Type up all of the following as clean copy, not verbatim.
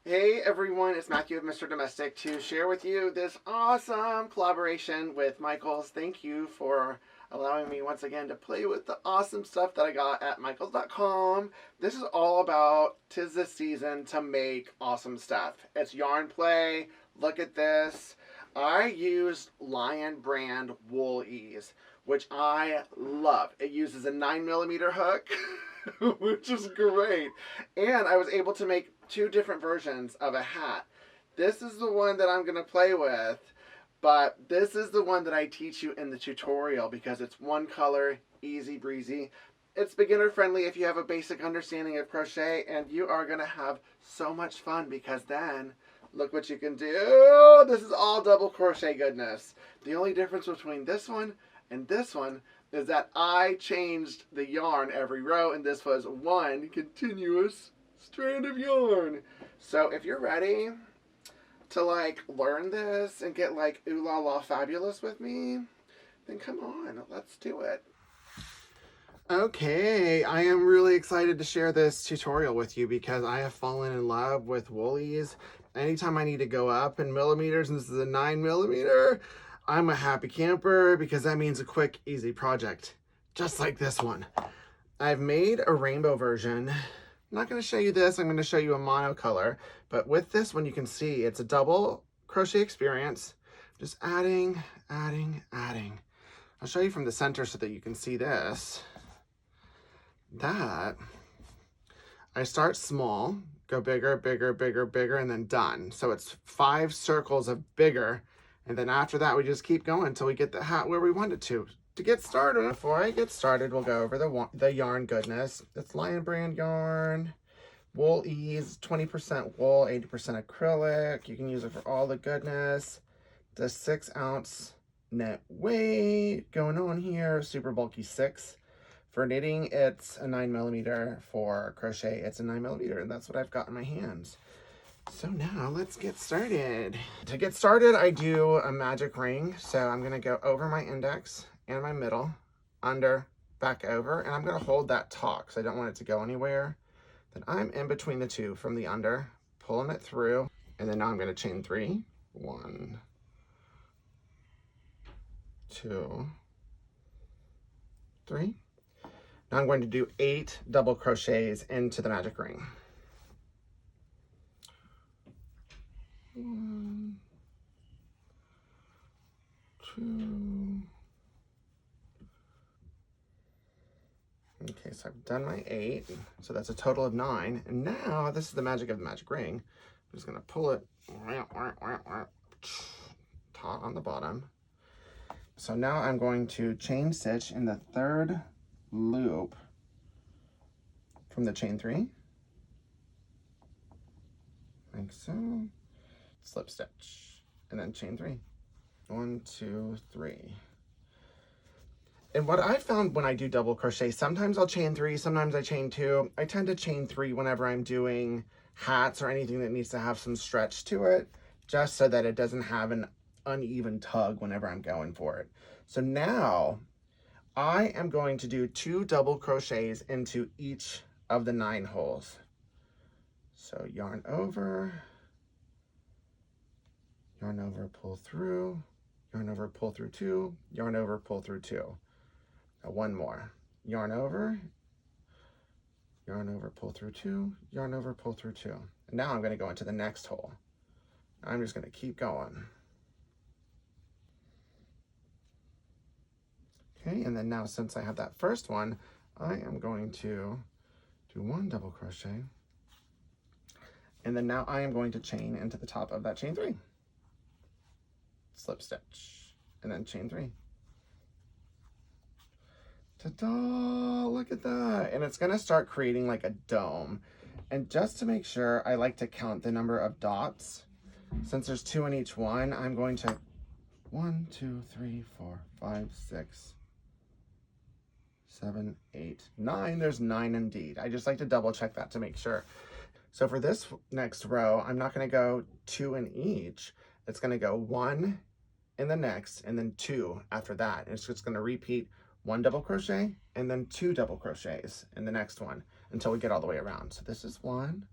Hey everyone, it's Matthew of Mr. Domestic to share with you this awesome collaboration with Michaels. Thank you for allowing me once again to play with the awesome stuff that I got at michaels.com. This is all about 'tis the season to make awesome stuff. It's yarn play. Look at this. I used Lion brand Wool-Ease, which I love. It uses a 9mm hook, which is great. And I was able to make two different versions of a hat. This is the one that I'm going to play with, but this is the one that I teach you in the tutorial because it's one color, easy breezy. It's beginner friendly if you have a basic understanding of crochet, and you are going to have so much fun because then look what you can do. This is all double crochet goodness. The only difference between this one and this one is that I changed the yarn every row, and this was one continuous strand of yarn. So if you're ready to learn this and get ooh la la fabulous with me, then come on, let's do it. Okay, I am really excited to share this tutorial with you because I have fallen in love with Wool-Ease. Anytime I need to go up in millimeters, and this is a 9mm, I'm a happy camper because that means a quick, easy project, just like this one. I've made a rainbow version. I'm not going to show you this, I'm going to show you a monocolor, but with this one you can see it's a double crochet experience. Just adding. I'll show you from the center so that you can see this. That I start small, go bigger, and then done. So it's 5 circles of bigger, and then after that we just keep going until we get the hat where we want it to. To get started, before I get started, we'll go over the yarn goodness. It's Lion brand yarn, Wool-Ease, 20% wool, 80% acrylic. You can use it for all the goodness. The 6-ounce net weight going on here, super bulky 6. For knitting, it's a 9mm. For crochet, it's a 9mm, and that's what I've got in my hands. So now let's get started. To get started, I do a magic ring. So I'm gonna go over my index and my middle, under, back over, and I'm gonna hold that taut because I don't want it to go anywhere. Then I'm in between the two from the under, pulling it through, and then now I'm gonna chain 3. 1, 2, 3. Now I'm going to do 8 double crochets into the magic ring. 1, 2. Okay, so I've done my 8, so that's a total of 9. And now, this is the magic of the magic ring. I'm just gonna pull it taut on the bottom. So now I'm going to chain stitch in the 3rd loop from the chain 3, like so. Slip stitch, and then chain 3. 1, 2, 3. And what I found when I do double crochet, sometimes I'll chain 3, sometimes I chain 2. I tend to chain 3 whenever I'm doing hats or anything that needs to have some stretch to it, just so that it doesn't have an uneven tug whenever I'm going for it. So now I am going to do 2 double crochets into each of the 9 holes. So yarn over, pull through, yarn over, pull through 2, yarn over, pull through 2. Now 1 more. Yarn over, pull through 2, yarn over, pull through 2. And now I'm going to go into the next hole. I'm just going to keep going. Okay, and then now since I have that first one, I am going to do 1 double crochet. And then now I am going to chain into the top of that chain 3. Slip stitch, and then chain 3. Ta-da! Look at that. And it's gonna start creating like a dome. And just to make sure, I like to count the number of dots. Since there's 2 in each one, I'm going to 1, 2, 3, 4, 5, 6, 7, 8, 9. There's 9 indeed. I just like to double check that to make sure. So for this next row, I'm not gonna go 2 in each. It's gonna go 1 in the next, and then 2 after that. And it's just gonna repeat 1 double crochet and then 2 double crochets in the next one until we get all the way around. So this is 1,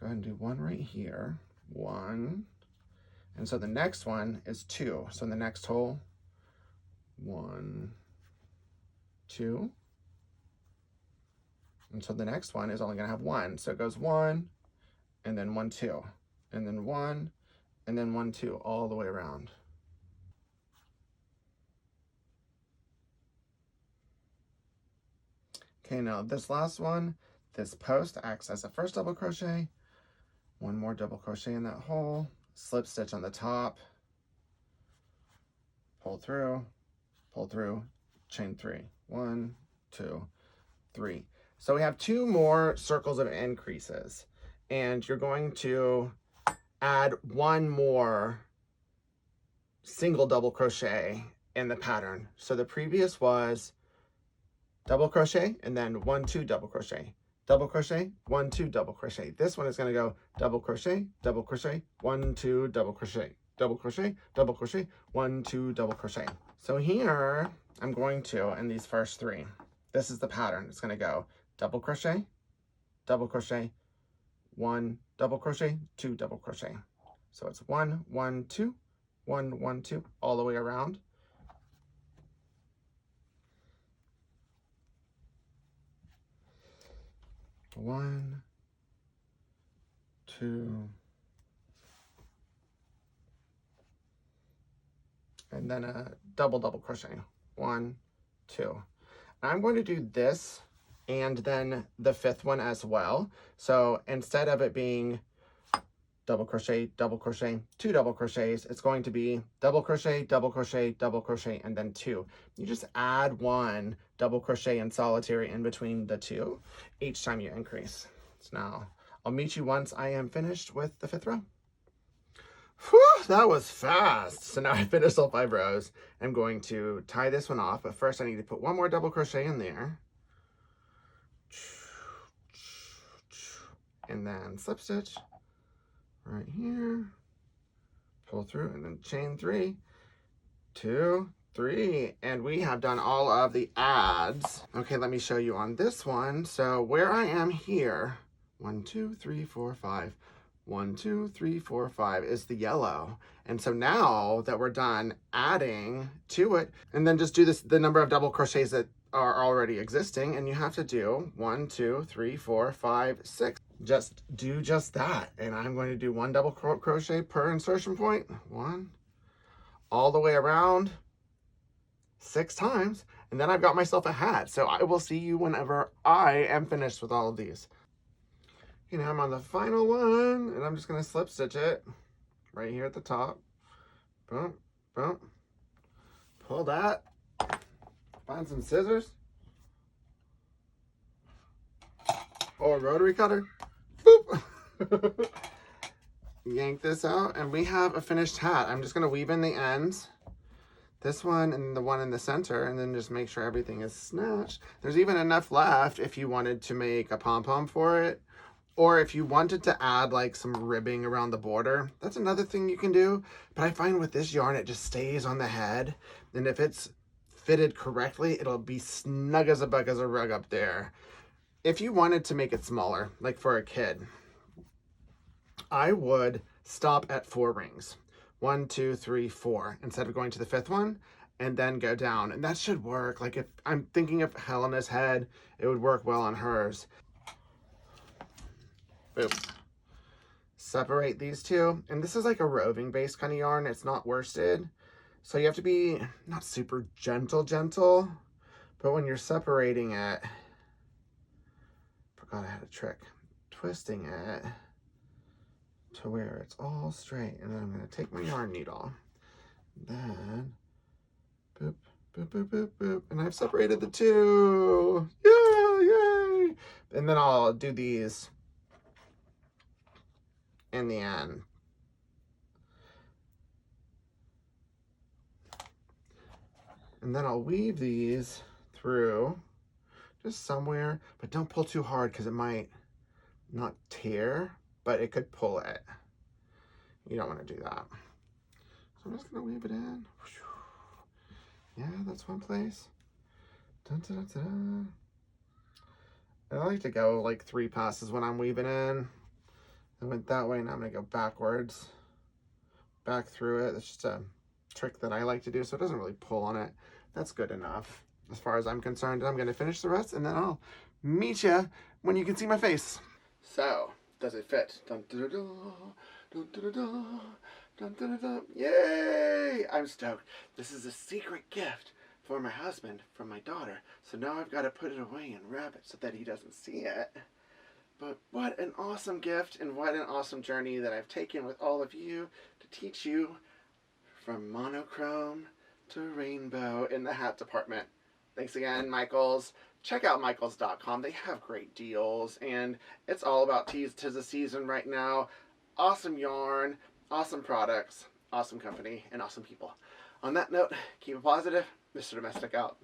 Go ahead and do one right here. One. And so the next one is 2. So in the next hole, 1, 2. And so the next one is only going to have 1. So it goes 1, and then 1, 2, and then 1, and then 1, 2, all the way around. Okay, now this last one, this post acts as a first double crochet. One more double crochet in that hole, slip stitch on the top, pull through, chain 3. 1, 2, 3. So we have 2 more circles of increases, and you're going to add 1 more single double crochet in the pattern. So the previous was double crochet and then 1, 2 double crochet, double crochet, 1, 2 double crochet. This one is going to go double crochet, 1, 2 double crochet, double crochet, double crochet, 1, 2 double crochet. So here I'm going to, in these first 3, this is the pattern. It's going to go double crochet, 1 double crochet, 2 double crochet. So it's 1, 1, 2, 1, 1, 2, all the way around. One, 2, and then a double crochet. 1, 2. I'm going to do this and then the 5th one as well. So instead of it being double crochet, 2 double crochets, it's going to be double crochet, and then 2. You just add 1 double crochet in solitary in between the 2 each time you increase. So now I'll meet you once I am finished with the 5th row. Whew, that was fast. So now I finished all 5 rows. I'm going to tie this one off, but first I need to put 1 more double crochet in there. And then slip stitch right here, pull through, and then chain 3, 2, 3, and we have done all of the adds. Okay, let me show you on this one. So where I am here, 1, 2, 3, 4, 5, 1, 2, 3, 4, 5 is the yellow. And so now that we're done adding to it, and then just do this, the number of double crochets that are already existing, and you have to do 1, 2, 3, 4, 5, 6. Just do just that, and I'm going to do 1 double crochet per insertion point, 1, all the way around 6 times, and then I've got myself a hat. So I will see you whenever I am finished with all of these. You know, I'm on the final one, and I'm just going to slip stitch it right here at the top. Boom, boom. Pull that. Find some scissors or a rotary cutter. Boop. Yank this out, and we have a finished hat. I'm just going to weave in the ends, this one and the one in the center, and then just make sure everything is snatched. There's even enough left if you wanted to make a pom-pom for it, or if you wanted to add like some ribbing around the border. That's another thing you can do, but I find with this yarn it just stays on the head, and if it's fitted correctly, it'll be snug as a bug as a rug up there. If you wanted to make it smaller, like for a kid, I would stop at 4 rings. 1, 2, 3, 4, instead of going to the 5th one, and then go down. And that should work. Like if I'm thinking of Helena's head, it would work well on hers. Boom. Separate these 2. And this is like a roving based kind of yarn. It's not worsted. So you have to be not super gentle, but when you're separating it, forgot I had a trick, twisting it to where it's all straight. And then I'm going to take my yarn needle, then boop, boop, boop, boop, boop, and I've separated the 2. Yeah, yay! And then I'll do these in the end. And then I'll weave these through just somewhere, but don't pull too hard because it might not tear, but it could pull it. You don't want to do that. So I'm just going to weave it in. Yeah, that's one place. Dun, dun, dun, dun. I like to go like 3 passes when I'm weaving in. I went that way, now I'm going to go backwards, back through it. It's just a trick that I like to do, so it doesn't really pull on it. That's good enough as far as I'm concerned. I'm going to finish the rest, and then I'll meet you when you can see my face. So, does it fit? Dun, dun, dun, dun, dun, dun, dun, dun, dun. Yay! I'm stoked. This is a secret gift for my husband from my daughter. So now I've got to put it away and wrap it so that he doesn't see it. But what an awesome gift and what an awesome journey that I've taken with all of you to teach you from monochrome to rainbow in the hat department. Thanks again, Michaels. Check out Michaels.com. They have great deals, and it's all about tis the season right now. Awesome yarn, awesome products, awesome company, and awesome people. On that note, keep it positive. Mr. Domestic out.